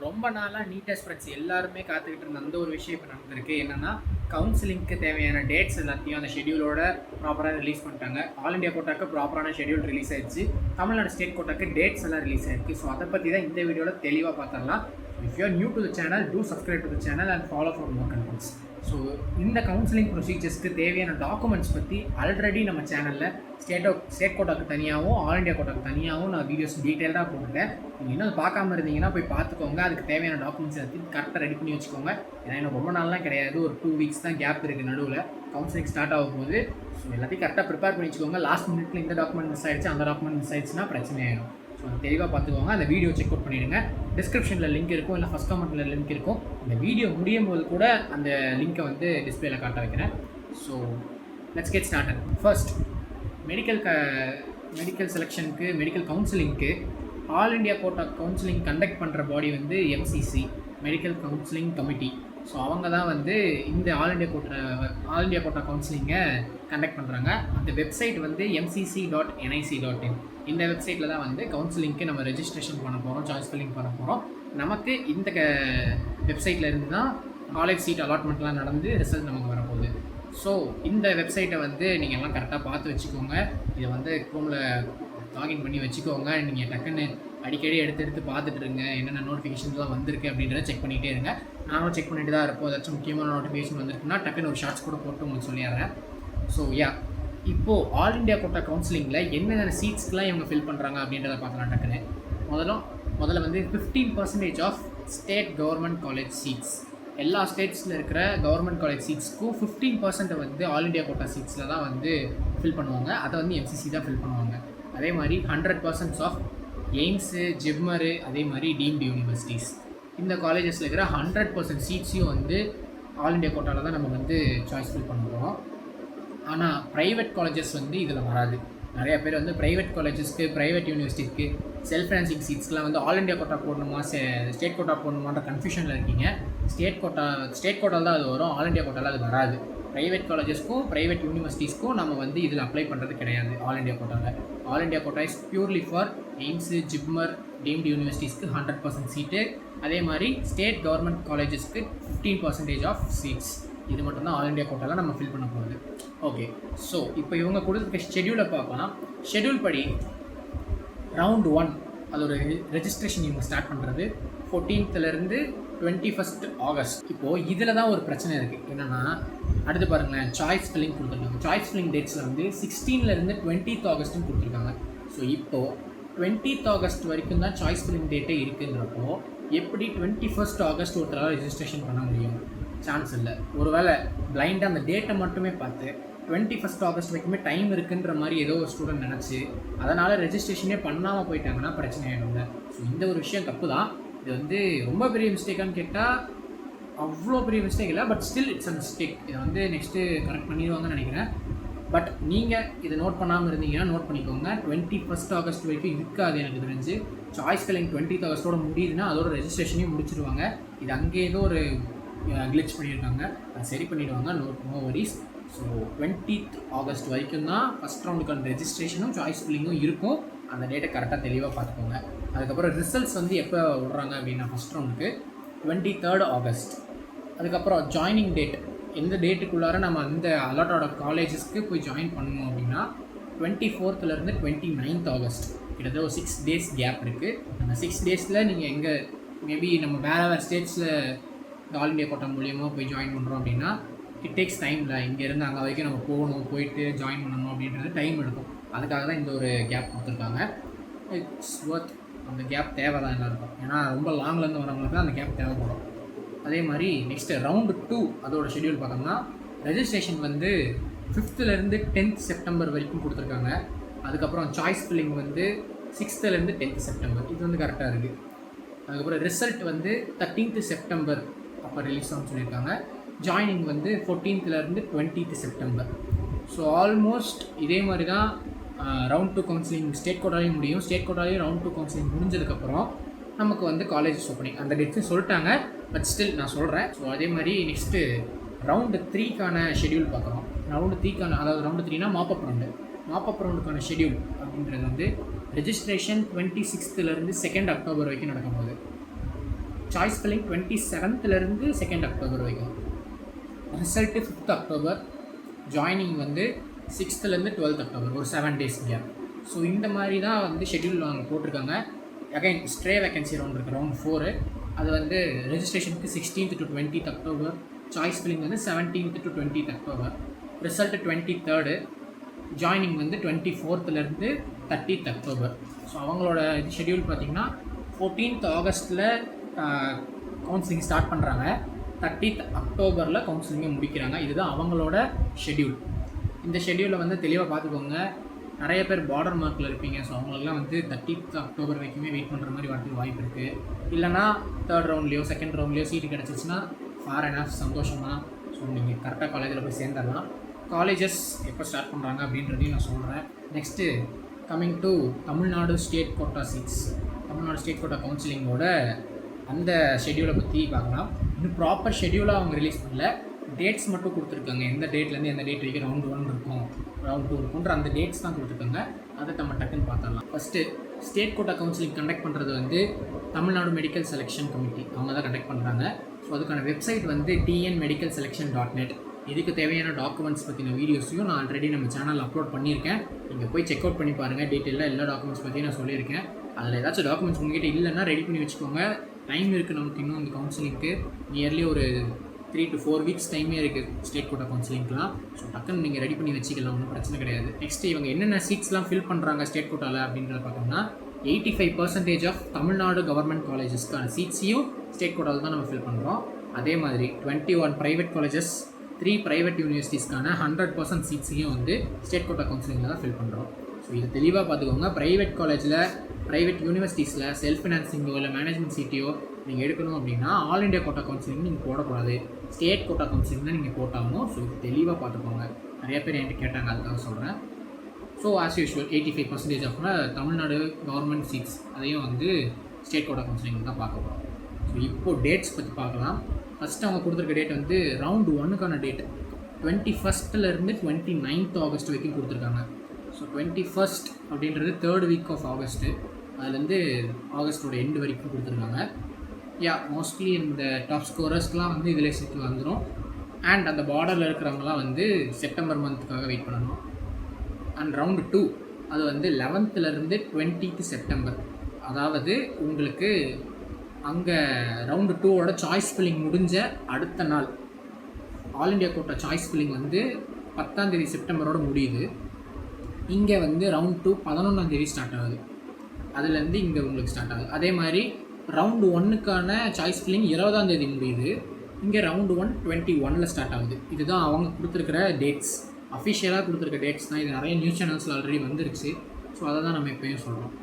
ரொம்ப நாளாக NEET express எல்லாருமே காத்துக்கிட்டு இருந்த அந்த ஒரு விஷயம் இப்போ நடந்திருக்கு. என்னென்னா கவுன்சிலிங்க்கு தேவையான டேட்ஸ் எல்லாத்தையும் அந்த ஷெடியூலோட ப்ராப்பராக ரிலீஸ் பண்ணிட்டாங்க. ஆல் இண்டியா கோட்டாக்கு ப்ராப்பரான ஷெடியூல் ரிலீஸ் ஆயிடுச்சு. தமிழ்நாடு ஸ்டேட் கோட்டாக்கு டேட்ஸ் எல்லாம் ரிலீஸ் ஆயிருக்கு. ஸோ அதை பற்றி தான் இந்த வீடியோவில் தெளிவாக பார்த்துடலாம். If you are new to the channel, two subscribe to the channel and follow for more contents. So இந்த கவுன்சிலிங் ப்ரொசீஜர்ஸ்க்கு தேவையான டாக்குமெண்ட்ஸ் பற்றி ஆல்ரெடி நம்ம சேனலில் ஸ்டேட் கோட்டாக்கு தனியாகவும் ஆல் இண்டியா கோட்டாக்கு தனியாகவும் நான் வீடியோஸ் டீட்டெயிலாக போட்டுருக்கேன். நீங்கள் இன்னும் பார்க்காம இருந்தீங்கன்னா போய் பார்த்துக்கோங்க. அதுக்கு தேவையான டாக்குமெண்ட்ஸ் எல்லாத்தையும் கரெக்டாக ரெடி பண்ணி வச்சுக்கோங்க. ஏன்னா இன்னும் ரொம்ப நாள்லாம் கிடையாது, ஒரு 2 வீக்ஸ் தான் கேப் இருக்குது நடுவில். கவுன்சிலிங் ஸ்டார்ட் ஆகும் போது ஸோ எல்லாத்தையும் கரெக்டாக ப்ரிப்பேர் பண்ணி வச்சுக்கோங்க. லாஸ்ட் மினிட்ல இந்த டாக்குமெண்ட் மிஸ் ஆயிடுச்சு, அந்த டாக்குமெண்ட் மிஸ் ஆயிடுச்சுன்னா பிரச்சனை ஆயிடும். ஸோ தெளிவாக பார்த்துக்கோங்க. அந்த வீடியோ செக் அவுட் பண்ணிவிடுங்க. டிஸ்கிரிப்ஷனில் லிங்க் இருக்கும், இல்லை ஃபஸ்ட் கமெண்ட்டில் லிங்க் இருக்கும். இந்த வீடியோ முடியும் போது கூட அந்த லிங்க்கை வந்து டிஸ்பிளேல காட்ட வைக்கிறேன். So let's get started. First, medical செலெக்ஷனுக்கு, மெடிக்கல் கவுன்சிலிங்க்கு all India quota counselling conduct பண்ணுற பாடி வந்து MCC, medical counselling committee. So அவங்க தான் வந்து இந்த ஆல் இண்டியா கோட்டா கவுன்சிலிங்கை கண்டக்ட் பண்ணுறாங்க. அந்த வெப்சைட் வந்து mcc.nic.in. இந்த வெப்சைட்டில் தான் வந்து கவுன்சிலிங்க்கு நம்ம ரெஜிஸ்ட்ரேஷன் பண்ண போகிறோம், சாய்ஸ் ஃபில்லிங் பண்ண போகிறோம். நமக்கு இந்த வெப்சைட்டில் இருந்து தான் காலேஜ் சீட் அலாட்மெண்ட்லாம் நடந்து ரிசல்ட் நமக்கு வரப்போகுது. ஸோ இந்த வெப்சைட்டை வந்து நீங்கள் எல்லாம் கரெக்டாக பார்த்து வச்சுக்கோங்க. இதை வந்து க்ரோமில் லாகின் பண்ணி வச்சுக்கோங்க. நீங்கள் டக்குன்னு அடிக்கடி எடுத்து பார்த்துட்டு இருங்க, என்னென்ன நோட்டிஃபிகேஷன்ஸ்லாம் வந்திருக்கு அப்படின்றத செக் பண்ணிகிட்டே இருங்க. நானும் செக் பண்ணிட்டு தான் இருப்போம். ஏதாச்சும் முக்கியமான நோட்டிஃபிகேஷன் வந்திருக்குன்னா டக்குன்னு ஒரு ஷார்ட்ஸ் கூட போட்டு உங்களுக்கு சொல்லிடுறேன். ஸோ இப்போது ஆல் இண்டியா கோட்டா கவுன்சிலிங்கில் என்னென்ன சீட்ஸ்க்கெலாம் இவங்க ஃபில் பண்ணுறாங்க அப்படின்றத பார்க்கலாம் டக்குன்னு. முதல்ல வந்து 15% of state government college seats. எல்லா ஸ்டேட்ஸில் இருக்கிற கவர்மெண்ட் காலேஜ் சீட்ஸ்க்கும் 15% வந்து ஆல் இண்டியா கோட்டா சீட்ஸில் தான் வந்து ஃபில் பண்ணுவாங்க. அதை வந்து எம்சிசி தான் ஃபில் பண்ணுவாங்க. அதே மாதிரி 100% ஆஃப் எய்ம்ஸு, ஜிப்மரு, அதே மாதிரி டீம்டு யூனிவர்சிட்டிஸ். இந்த காலேஜஸில் இருக்கிற 100% சீட்ஸையும் வந்து ஆல் இண்டியா கோட்டாவில் தான் நம்ம வந்து சாய்ஸ் ஃபில் பண்ண போகிறோம். ஆனால் ப்ரைவேட் காலேஜஸ் வந்து இதில் வராது. நிறைய பேர் வந்து ப்ரைவேட் காலேஜஸ்க்கு, ப்ரைவேட் யூனிவர்சிட்டிக்கு, செல்ஃப் ஃபினான்சிங் சீட்ஸ்க்கெலாம் வந்து ஆல் இண்டியா கோட்டா போடணுமா, ஸ்டேட் கோட்டா போடணுமான்ற கன்ஃபியூஷனில் இருக்கீங்க. ஸ்டேட் கோட்டாவில் தான் அது வரும், ஆல் இண்டியா கோட்டாவில் அது வராது. ப்ரைவேட் காலேஜஸ்க்கும் ப்ரைவேட் யூனிவர்சிட்டிஸ்க்கும் நம்ம வந்து இதில் அப்ளை பண்ணுறது கிடையாது. ஆல் இண்டியா கோட்டாவில் all India quota is purely for AIIMS, JIPMER, deemed யூனிவர்சிட்டிஸ்க்கு 100% சீட்டு. அதே மாதிரி ஸ்டேட் கவர்மெண்ட் காலேஜஸ்க்கு 15% ஆஃப் சீட்ஸ். இது மட்டும்தான் ஆல் இண்டியா கோட்டாவில் நம்ம ஃபில் பண்ண போகுது. ஓகே, ஸோ இப்போ இவங்க கொடுத்துருக்க ஷெடியூலை பார்க்கலாம். ஷெடியூல் படி ரவுண்ட் 1 அதோட ரெஜிஸ்ட்ரேஷன் இவங்க ஸ்டார்ட் பண்ணுறது 14th 21 ஆகஸ்ட். இப்போது இதில் தான் ஒரு பிரச்சனை இருக்குது. என்னென்னா அடுத்து பாருங்களேன், சாய்ஸ் ஃபில்லிங் கொடுத்துருக்காங்க. சாய்ஸ் ஃபில்லிங் டேட்ஸில் வந்து 16 20 ஆகஸ்ட்னு கொடுத்துருக்காங்க. ஸோ இப்போது 20 ஆகஸ்ட் வரைக்கும் தான் சாய்ஸ் ஃபில்லிங் டேட்டே இருக்குன்றப்போ எப்படி 21 ஆகஸ்ட் ஒருத்தரால் ரெஜிஸ்ட்ரேஷன் பண்ண முடியும்? சான்ஸ் இல்லை. ஒருவேளை பிளைண்டாக அந்த டேட்டை மட்டுமே பார்த்து 21 ஆகஸ்ட் வரைக்குமே டைம் இருக்குன்ற மாதிரி ஏதோ ஒரு ஸ்டூடெண்ட் நினச்சி அதனால் ரெஜிஸ்ட்ரேஷனே பண்ணாமல் போயிட்டாங்கன்னா பிரச்சனை ஆகிடும்ல. ஸோ இந்த ஒரு விஷயம் தப்பு தான். இது வந்து ரொம்ப பெரிய மிஸ்டேக்கான்னு கேட்டால் அவ்வளோ பெரிய மிஸ்டேக் இல்லை, but still it's a mistake. இதை வந்து நெக்ஸ்ட்டு கரெக்ட் பண்ணிடுவாங்கன்னு நினைக்கிறேன். பட் நீங்கள் இதை நோட் பண்ணாமல் இருந்தீங்கன்னா நோட் பண்ணிக்கோங்க. 21 ஆகஸ்ட் வரைக்கும் இருக்காது எனக்கு தெரிஞ்சு. சாய்ஸ் ஃபில்லிங் 20 ஆகஸ்ட்டோட முடியுதுன்னா அதோட ரெஜிஸ்ட்ரேஷனையும் முடிச்சிருவாங்க. இது அங்கே ஏதோ ஒரு கிளிச் பண்ணியிருக்காங்க, அதை சரி பண்ணிவிடுவாங்க. No worries. ஸோ 20 ஆகஸ்ட் வரைக்கும் தான் ஃபஸ்ட் ரவுண்டுக்கான ரெஜிஸ்ட்ரேஷனும் சாய்ஸ் ஃபில்லிங்கும் இருக்கும். அந்த டேட்டை கரெக்டாக தெளிவாக பார்த்துக்கோங்க. அதுக்கப்புறம் ரிசல்ட்ஸ் வந்து எப்போ விடுறாங்க அப்படின்னா ஃபஸ்ட் ரவுண்டுக்கு 23 ஆகஸ்ட். அதுக்கப்புறம் ஜாயினிங் டேட், எந்த டேட்டுக்குள்ளார நம்ம அந்த அலாட்டோட காலேஜஸ்க்கு போய் ஜாயின் பண்ணணும் அப்படின்னா 24th 29 ஆகஸ்ட். கிட்டத்தட்ட ஒரு 6 days கேப் இருக்குது. அந்த 6 daysல நீங்கள் எங்கே மேபி நம்ம வேறு ஸ்டேட்ஸில் ஆல் இண்டியா கோட்டா மூலியமாக போய் ஜாயின் பண்ணுறோம் அப்படின்னா இட் டேக்ஸ் டைமில். இங்கேருந்து அங்கே வரைக்கும் நம்ம போயிட்டு ஜாயின் பண்ணணும் அப்படின்றது டைம் எடுக்கும். அதுக்காக தான் இந்த ஒரு கேப் கொடுத்துருக்காங்க. It's worth. அந்த கேப் தேவை தான் எல்லாருக்கும். ஏன்னா ரொம்ப லாங்லேருந்து வரவங்களுக்கு அந்த கேப் தேவைப்படும். அதே மாதிரி நெக்ஸ்ட்டு ரவுண்டு 2 அதோட ஷெடியூல் பார்த்தோம்னா ரெஜிஸ்ட்ரேஷன் வந்து 5th 10th செப்டம்பர் வரைக்கும் கொடுத்துருக்காங்க. அதுக்கப்புறம் சாய்ஸ் ஃபில்லிங் வந்து 6th 10th செப்டம்பர். இது வந்து கரெக்டாக இருக்குது. அதுக்கப்புறம் ரிசல்ட் வந்து 13th செப்டம்பர் அப்போ ரிலீஸ் ஆகும்னு சொல்லியிருக்காங்க. ஜாயினிங் வந்து 14th 20th September. So almost இதே மாதிரி தான் ரவுண்ட் 2 கவுன்சிலிங் ஸ்டேட் கோட்டாலையும் முடியும். ஸ்டேட் கோட்டாலையும் ரவுண்ட் 2 கவுன்சிலிங் முடிஞ்சதுக்கப்புறம் நமக்கு வந்து காலேஜஸ் ஓப்பனிங் அந்த டேட்ஸும் சொல்லிட்டாங்க. பட் ஸ்டில் நான் சொல்கிறேன். ஸோ அதே மாதிரி நெக்ஸ்ட்டு ரவுண்டு 3க்கான ஷெடியூல் பார்க்குறோம். ரவுண்டு 3க்கான, அதாவது ரவுண்டு 3னா மாப்பப் ரவுண்டுக்கான ஷெடியூல் அப்படின்றது வந்து ரெஜிஸ்ட்ரேஷன் 26th 2 அக்டோபர் வரைக்கும் நடக்கும் போது. Choice filling 27th second October வரைக்கும். Result 5th October. ஜாயினிங் வந்து 6th 12th அக்டோபர், ஒரு 7 days கேப். ஸோ இந்த மாதிரி தான் வந்து ஷெட்யூல் அவங்க போட்டிருக்காங்க. அகைன் ஸ்ட்ரே வேகன்சி ரவுண்ட் இருக்குது, ரவுண்ட் 4. அது வந்து ரெஜிஸ்ட்ரேஷனுக்கு 16th to 20th October. Choice filling வந்து 17th to 20th October. Result 23rd. Joining வந்து 24th 30th அக்டோபர். ஸோ அவங்களோட இது ஷெட்யூல் பார்த்திங்கன்னா 14th ஆகஸ்ட்டில் கவுன்சிலிங் ஸ்டார்ட் பண்ணுறாங்க, 30th அக்டோபரில் கவுன்சிலிங்கை முடிக்கிறாங்க. இதுதான் அவங்களோட ஷெட்யூல். இந்த ஷெட்யூலை வந்து தெளிவாக பார்த்துக்கோங்க. நிறைய பேர் பார்டர் மார்க்கில் இருப்பீங்க. ஸோ அவங்களுக்குலாம் வந்து 30th அக்டோபர் வரைக்குமே வெயிட் பண்ணுற மாதிரி வரதுக்கு வாய்ப்பு இருக்குது. இல்லைனா 3rd ரவுண்ட்லேயோ 2nd ரவுண்ட்லேயோ சீட்டு கிடச்சிச்சின்னா ஃபார் அண்ட் ஆஃப் சந்தோஷம் தான். ஸோ நீங்கள் கரெக்டாக காலேஜில் போய் சேர்ந்துடலாம். காலேஜஸ் எப்போ ஸ்டார்ட் பண்ணுறாங்க அப்படின்றதையும் நான் சொல்கிறேன். Next coming to Tamil Nadu state quota seeds. Tamil Nadu state quota கவுன்சிலிங்கோட அந்த ஷெட்யூலை பற்றி பார்க்கலாம். இன்னும் ப்ராப்பர் ஷெட்யூலாக அவங்க ரிலீஸ் பண்ணல, டேட்ஸ் மட்டும் கொடுத்துருக்காங்க. எந்த டேட்லேருந்து எந்த டேட் வரைக்கும் ரவுண்ட் 1 இருக்கும், ரவுண்ட் 2 இருக்குன்ற அந்த டேட்ஸ் தான் கொடுத்துருக்காங்க. அதை நம்ம டக்குன்னு பார்த்துடலாம். First state quota counselling conduct பண்ணுறது வந்து தமிழ்நாடு மெடிக்கல் செலெக்ஷன் கமிட்டி, அவங்க தான் கண்டக்ட் பண்ணுறாங்க. ஸோ அதுக்கான வெப்சைட் வந்து tnmedicalselection.net. இதுக்கு தேவையான டாக்குமெண்ட்ஸ் பற்றின வீடியோஸையும் நான் ஆல்ரெடி நம்ம சேனலில் அப்லோட் பண்ணியிருக்கேன். நீங்கள் போய் செக் அவுட் பண்ணி பாருங்கள். டீட்டெயிலாக எல்லா டாக்குமெண்ட்ஸ் பற்றியும் நான் சொல்லியிருக்கேன். அதில் ஏதாச்சும் டாக்குமெண்ட்ஸ் உங்கள்கிட்ட இல்லைன்னா ரெடி பண்ணி வச்சுக்கோங்க. டைம் இருக்குது நமக்கு இன்னும் அந்த கவுன்சிலிங்க்கு. நியர்லி ஒரு 3 to 4 weeks டைமே இருக்குது ஸ்டேட் கோட்டா கவுன்சிலிங்லாம். ஸோ டக்குன்னு நீங்கள் ரெடி பண்ணி வச்சுக்கலாம், ஒன்றும் பிரச்சனை கிடையாது. நெக்ஸ்ட்டு இவங்க என்னென்ன சீட்ஸ்லாம் ஃபில் பண்ணுறாங்க ஸ்டேட் கோட்டாவில் அப்படின்றத பார்த்தோம்னா 85% ஆஃப் தமிழ்நாடு கவர்மெண்ட் காலேஜஸ்க்கான சீட்ஸையும் ஸ்டேட் கோட்டாவில் தான் நம்ம ஃபில் பண்ணுறோம். அதே மாதிரி 21 ப்ரைவேட் காலேஜஸ், 3 ப்ரைவேட் யூனிவர்சிட்டிஸ்க்கான 100% சீட்ஸையும் வந்து ஸ்டேட் கோட்டா கவுன்சிலிங்கில் தான் ஃபில் பண்ணுறோம். ஸோ இது தெளிவாக பார்த்துக்கோங்க. ப்ரைவேட் காலேஜில், ப்ரைவேட் யூனிவர்சிட்டிஸில் செல்ஃப் ஃபினான்சிங்கோ இல்லை மேனேஜ்மெண்ட் சீட்டையோ நீங்கள் எடுக்கணும் அப்படின்னா ஆல் இண்டியா கோட்டா கவுன்சிலிங் நீங்கள் போடக்கூடாது, ஸ்டேட் கோட்டா கவுன்சிலிங் தான் நீங்கள் போட்டாகணும். ஸோ இது தெளிவாக பார்த்துக்கோங்க. நிறைய பேர் என்கிட்ட கேட்டாங்க, அதுக்காக சொல்கிறேன். So as usual 85% of Tamil Nadu government seats அதையும் வந்து ஸ்டேட் கோட்டா கவுன்சிலிங் தான் பார்க்க போகிறோம். ஸோ இப்போது டேட்ஸ் பற்றி பார்க்கலாம். ஃபஸ்ட்டு அவங்க கொடுத்துருக்க டேட் வந்து round 1க்கான date 21st 29th August வரைக்கும் கொடுத்துருக்காங்க. ஸோ 21st அப்படின்றது 3rd week ஆஃப் ஆகஸ்ட்டு, அதுலேருந்து ஆகஸ்ட்டோட எண்டு வரைக்கும் கொடுத்துருக்காங்க. மோஸ்ட்லி இந்த டாப் ஸ்கோரர்ஸ்க்கெலாம் வந்து இதில் சீட்டு வந்துடும். அண்ட் அந்த பார்டரில் இருக்கிறவங்களாம் வந்து செப்டம்பர் மந்த்துக்காக வெயிட் பண்ணணும். அண்ட் ரவுண்டு 2 அது வந்து 11th 20th செப்டம்பர். அதாவது உங்களுக்கு அங்கே ரவுண்டு 2ஓட சாய்ஸ் ஃபில்லிங் முடிஞ்ச அடுத்த நாள். All India quota choice filling வந்து 10ஆம் தேதி செப்டம்பரோடு முடியுது. இங்கே வந்து ரவுண்ட் 2 11ஆம் தேதி ஸ்டார்ட் ஆகுது. அதுலேருந்து இங்கே உங்களுக்கு ஸ்டார்ட் ஆகுது. அதே மாதிரி ரவுண்டு 1க்கான சாய்ஸ் ஃபில்லிங் 20ஆம் தேதி முடியுது. இங்கே ரவுண்டு 1 21 ஸ்டார்ட் ஆகுது. இதுதான் அவங்க கொடுத்துருக்கிற டேட்ஸ், அஃபிஷியலாக கொடுத்துருக்க டேட்ஸ் தான். இது நிறைய நியூஸ் சேனல்ஸில் ஆல்ரெடி வந்துருச்சு. ஸோ அதை தான் நம்ம எப்போயும் சொல்கிறோம்.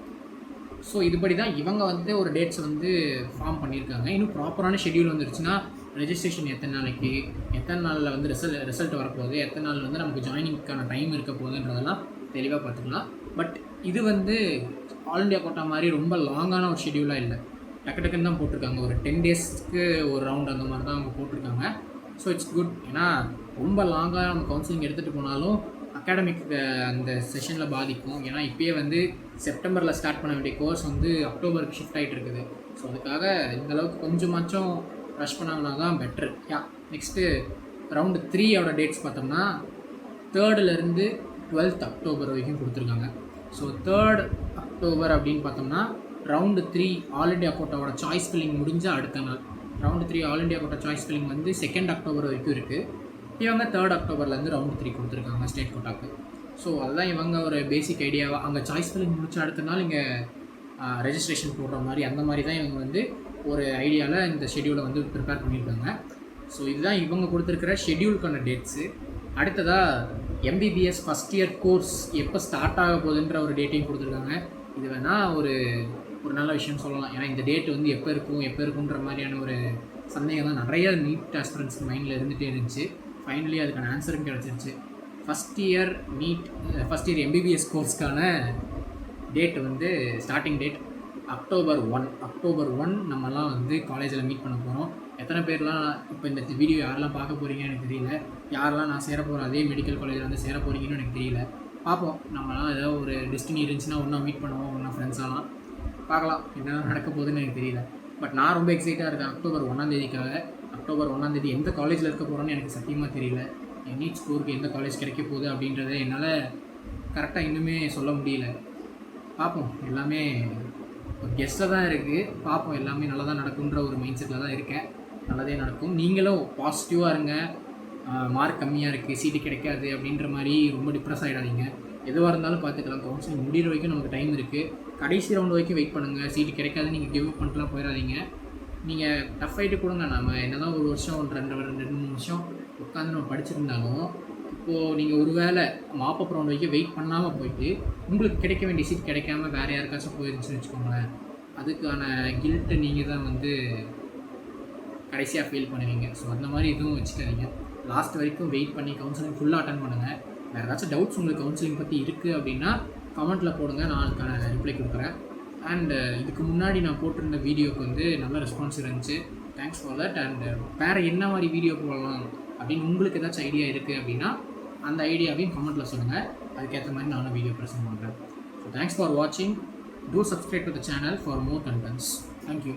ஸோ இதுபடி தான் இவங்க வந்து ஒரு டேட்ஸ் வந்து ஃபார்ம் பண்ணியிருக்காங்க. இன்னும் ப்ராப்பரான ஷெட்யூல் வந்துருச்சுன்னா ரெஜிஸ்ட்ரேஷன் எத்தனை நாளைக்கு, எத்தனை நாளில் வந்து ரிசல்ட் வரப்போகுது, எத்தனை நாள் வந்து நமக்கு ஜாயினிங்க்கான டைம் இருக்க போகுதுன்றதெல்லாம் தெளிவாக பார்த்துக்கலாம். பட் இது வந்து ஆல் இண்டியா கோட்டா மாதிரி ரொம்ப லாங்கான ஒரு ஷெட்யூலாக இல்லை, டக்குன்னு தான் போட்டிருக்காங்க. ஒரு 10 daysக்கு ஒரு ரவுண்ட் அந்த மாதிரி தான் அவங்க போட்டிருக்காங்க. So it's good. ஏன்னா ரொம்ப லாங்காக நம்ம கவுன்சிலிங் எடுத்துகிட்டு போனாலும் அகாடமிக் அந்த செஷனில் பாதிக்கும். ஏன்னா இப்போயே வந்து செப்டம்பரில் ஸ்டார்ட் பண்ண வேண்டிய கோர்ஸ் வந்து அக்டோபருக்கு ஷிஃப்ட் ஆகிட்டு இருக்குது. ஸோ அதுக்காக இந்தளவுக்கு கொஞ்சமாச்சும் ரஷ் பண்ணாங்கன்னா தான் பெட்ரு. நெக்ஸ்ட்டு ரவுண்டு 3ஓட டேட்ஸ் பார்த்தோம்னா 3rd 12th அக்டோபர் வரைக்கும் கொடுத்துருக்காங்க. ஸோ 3rd அக்டோபர் அப்படின்னு பார்த்தோம்னா ரவுண்டு 3 ஆல் இண்டியா கோட்டாவோட சாய்ஸ் ஃபில்லிங் முடிஞ்ச அடுத்த நாள். Round 3 all India quota choice filling வந்து 2nd அக்டோபர் வரைக்கும் இருக்குது. இவங்க 3rd அக்டோபர்லேருந்து ரவுண்டு 3 கொடுத்துருக்காங்க ஸ்டேட் கோட்டாக்கு. ஸோ அதுதான் இவங்க ஒரு பேசிக் ஐடியாவாக அங்கே சாய்ஸ் ஃபில்லிங் முடிச்ச அடுத்த நாள் இங்கே ரெஜிஸ்ட்ரேஷன் போடுற மாதிரி, அந்த மாதிரி தான் இவங்க வந்து ஒரு ஐடியாவில் இந்த ஷெட்யூலை வந்து ப்ரிப்பேர் பண்ணியிருக்காங்க. ஸோ இதுதான் இவங்க கொடுத்துருக்கிற ஷெட்யூலுக்கான டேட்ஸு. அடுத்ததாக எம்பிபிஎஸ் ஃபஸ்ட் இயர் கோர்ஸ் எப்போ ஸ்டார்ட் ஆக போகுதுன்ற ஒரு டேட்டையும் கொடுத்துருக்காங்க. இது வேணால் ஒரு நல்ல விஷயம் சொல்லலாம். ஏன்னா இந்த டேட் வந்து எப்போ இருக்குன்ற மாதிரியான ஒரு சந்தேகம் தான் நிறைய நீட் ஆஸ்பிரன்ஸ்க்கு மைண்டில் இருந்துகிட்டே இருந்துச்சு. ஃபைனலி அதுக்கான ஆன்சரும் கிடச்சிருச்சு. ஃபஸ்ட் இயர் எம்பிபிஎஸ் கோர்ஸ்க்கான டேட் வந்து ஸ்டார்டிங் டேட் அக்டோபர் 1 நம்மலாம் வந்து காலேஜில் மீட் பண்ண போகிறோம். எத்தனை பேர்லாம் இப்போ இந்த வீடியோ யாரெல்லாம் பார்க்க போகிறீங்கன்னு எனக்கு தெரியல. யாரெல்லாம் நான் சேர போகிறேன் அதே மெடிக்கல் காலேஜில் வந்து சேர போகிறீங்கன்னு எனக்கு தெரியல. பார்ப்போம், நம்மளாம் ஏதோ ஒரு டெஸ்டினி இருந்துச்சுன்னா ஒன்றா மீட் பண்ணுவோம், ஒன்றா ஃப்ரெண்ட்ஸாலாம் பார்க்கலாம். என்ன நடக்க போகுதுன்னு எனக்கு தெரியல. பட் நான் ரொம்ப எக்ஸைட்டாக இருக்கேன் அக்டோபர் 1ஆம் தேதிக்காக. அக்டோபர் 1ஆம் தேதி எந்த காலேஜில் இருக்க போகிறோன்னு எனக்கு சத்தியமாக தெரியல. என் நீட் ஸ்கோருக்கு எந்த காலேஜ் கிடைக்க போகுது அப்படின்றத என்னால் கரெக்டாக இன்னுமே சொல்ல முடியல. பார்ப்போம், எல்லாமே ஒரு கெஸ்ட்டாக தான் இருக்குது. பார்ப்போம், எல்லாமே நல்லா தான் நடக்குன்ற ஒரு மைண்ட் செட்டில் தான் இருக்கேன். நல்லதே நடக்கும். நீங்களும் பாசிட்டிவாக இருங்க. மார்க் கம்மியாக இருக்குது, சீட்டு கிடைக்காது அப்படின்ற மாதிரி ரொம்ப டிப்ரெஸ் ஆகிடாதீங்க. எதுவாக இருந்தாலும் பார்த்துக்கலாம். கவுன்சிலிங் முடிகிற வரைக்கும் நமக்கு டைம் இருக்குது. கடைசி ரவுண்டு வரைக்கும் வெயிட் பண்ணுங்கள். சீட்டு கிடைக்காது நீங்கள் கிவ் அப் பண்ணிட்டுலாம் போயிடாதீங்க. நீங்கள் டஃப் ஆகிட்டு கொடுங்க. நம்ம என்ன தான் ஒரு வருஷம் 2-3 வருஷம் உட்காந்து நம்ம படிச்சிருந்தாலும் இப்போது நீங்கள் ஒரு வேளை மாப்பப் ரவுண்ட் வரைக்கும் வெயிட் பண்ணாமல் போயிட்டு உங்களுக்கு கிடைக்க வேண்டிய சீட் கிடைக்காம வேறு யாருக்காச்சும் போயிருந்துச்சுன்னு வச்சுக்கோங்களேன், அதுக்கான கில்ட்டை நீங்கள் தான் வந்து கடைசியாக ஃபீல் பண்ணுவீங்க. ஸோ அந்த மாதிரி எதுவும் வச்சுக்காதீங்க. லாஸ்ட் வரைக்கும் வெயிட் பண்ணி கவுன்சிலிங் ஃபுல்லாக அட்டன் பண்ணுங்கள். வேறு ஏதாச்சும் டவுட்ஸ் உங்களுக்கு கவுன்சிலிங் பற்றி இருக்குது அப்படின்னா கமெண்ட்டில் போடுங்க, நான் அதுக்கான ரிப்ளை கொடுக்குறேன். அண்டு இதுக்கு முன்னாடி நான் போட்டிருந்த வீடியோவுக்கு வந்து நல்ல ரெஸ்பான்ஸ் இருந்துச்சு. Thanks for that. அண்டு வேறு என்ன மாதிரி வீடியோ போடலாம் அப்படின்னு உங்களுக்கு ஏதாச்சும் ஐடியா இருக்குது அப்படின்னா அந்த ஐடியாவையும் கமெண்ட்டில் சொல்லுங்கள். அதுக்கேற்ற மாதிரி நானும் வீடியோ ப்ரெசென்ட் பண்ணுறேன். ஸோ தேங்க்ஸ் ஃபார் வாட்சிங். Two subscribe to the channel for more contents. Thank you.